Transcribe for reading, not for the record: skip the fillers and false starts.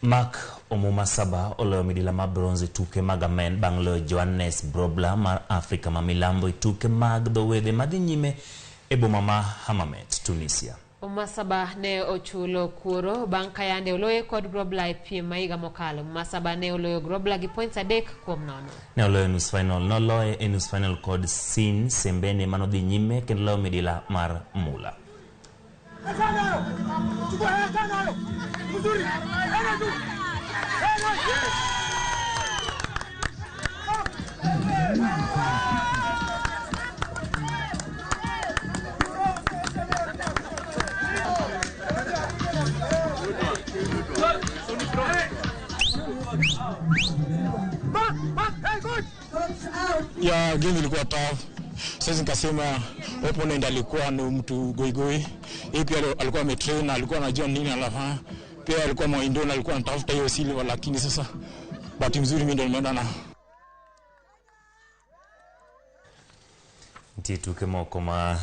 Mark Omumasaba oloyo midila ma bronze tuke mag amen bang' loyo Johannes Brobla mar Afrika ma milambo e tuke mag dhowedhe madhi nyime e boma ma Hammamet, Tunisia. Omumasaba ne ochulo kuoro bang' ka yande oloyo kod Grobla e piem ma higa mokalo. Omumasaba ne oloyo Grobla gi points 3-0. Ne oloyo nus final, noloyo e nus final kod Sin Sembene manodhi nyime kendo loyo midila mar mula. Ya game ilikuwa tough. Sasa nikasema opponent alikuwa ni mtu goigoi. Yeye pia alikuwa ametrain, alikuwa anajua nini anafanya. Pia alikuwa mwaindona, alikuwa anatafuta hiyo silver, lakini sasa bahati nzuri mimi ndio nimeenda na Ntie tuke moko ma